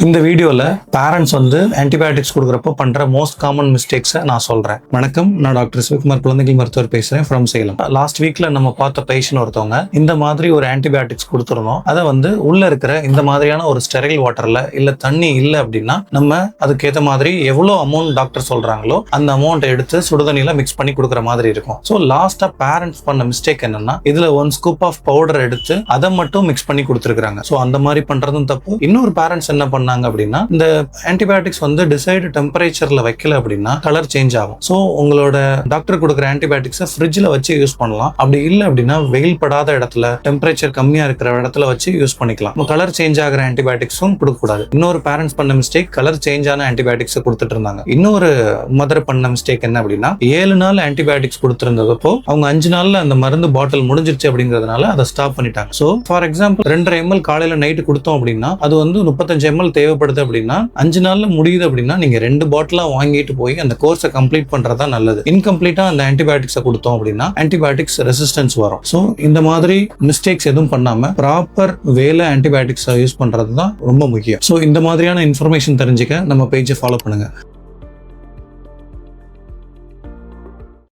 இந்த வீடியோல parents antibiotics கொடுக்குறப்போ பண்ற மோஸ்ட் காமன் மிஸ்டேக்ஸை நான் சொல்றேன். வணக்கம், நான் டாக்டர் சிவகுமார் குழந்தைகள் மருத்துவர் பேசுறேன் ஃப்ரம் சேலம். லாஸ்ட் வீக்ல நம்ம பார்த்த பேஷண்ட் ஒருத்தவங்க இந்த மாதிரி ஒரு ஆன்டிபயோட்டிக்ஸ் கொடுத்துருந்தோம். அதை உள்ள இருக்கிற இந்த மாதிரியான ஒரு ஸ்டெரைல் வாட்டர்ல இல்ல தண்ணி இல்லை அப்படின்னா நம்ம அதுக்கேற்ற மாதிரி எவ்வளவு அமௌண்ட் டாக்டர் சொல்றாங்களோ அந்த அமௌண்ட் எடுத்து சுடுதண்ணில மிக்ஸ் பண்ணி கொடுக்குற மாதிரி இருக்கும். ஸோ லாஸ்டா பேரண்ட்ஸ் பண்ண மிஸ்டேக் என்னன்னா இதுல 1 ஸ்கூப் ஆஃப் பவுடர் எடுத்து அதை மட்டும் மிக்ஸ் பண்ணி கொடுத்துருக்காங்க. ஸோ அந்த மாதிரி பண்றதும் தப்பு. இன்னொரு பேரண்ட்ஸ் என்ன பண்ணாங்க அப்படின்னா இந்த ஆன்டிபயோட்டிக்ஸ் டிசைடு டெம்பரேச்சர்ல வைக்கல அப்படின்னா கலர் சேஞ்ச் ஆகும். சோ உங்களோட டாக்டர் கொடுக்குற ஆன்டிபயோட்டிக்ஸை ஃப்ரிட்ஜ்ல வச்சு யூஸ் பண்ணலாம். அப்படி இல்லை அப்படின்னா வெயில் படாத இடத்துல டெம்பரேச்சர் கம்மியா இருக்கிற இடத்துல வச்சு யூஸ் பண்ணிக்கலாம். கலர் சேஞ்ச் ஆகிற ஆன்டிபயோட்டிக்ஸும் கொடுக்கக்கூடாது. இன்னொரு பேரண்ட்ஸ் பண்ண மிஸ்டேக் கலர் சேஞ்ச் ஆன ஆன்டிபயோட்டிக்ஸ் கொடுத்துட்டு இருந்தாங்க. இன்னொரு மதர் பண்ண மிஸ்டேக் என்ன அப்படின்னா 7 நாள் ஆன்டிபயோட்டிக்ஸ் கொடுத்திருந்தப்போ அவங்க 5 நாள்ல அந்த மருந்து பாட்டில் முடிஞ்சிருச்சு அப்படிங்கிறதுனால அதை ஸ்டாப் பண்ணிட்டாங்க. சோ ஃபார் எக்ஸாம்பிள் 2.5 ml காலையில நைட்டு கொடுத்தோம் அப்படின்னா அது 35 ml தேவைப்படுது அப்படின்னா 5 நாள்ல முடியுது அப்படின்னா நீங்க 2 பாட்டிலா வாங்கிட்டு போய் அந்த கோர்ஸை கம்ப்ளீட் பண்றதா நல்லது. இன்கம்ப்ளீட்டா அந்த ஆன்டிபயோட்டிக்ஸை கொடுத்தோம் அப்படின்னா ஆன்டிபயோட்டிக்ஸ் ரெசிஸ்டன்ஸ் வரும். சோ இந்த மாதிரி மிஸ்டேக்ஸ் எதுவும் பண்ணாம ப்ராப்பர் வேலை ஆன்டிபயோட்டிக்ஸை யூஸ் பண்றது தான் ரொம்ப முக்கியம். சோ இந்த மாதிரியான இன்ஃபர்மேஷன் தெரிஞ்சுக்க நம்ம பேஜை ஃபாலோ பண்ணுங்க.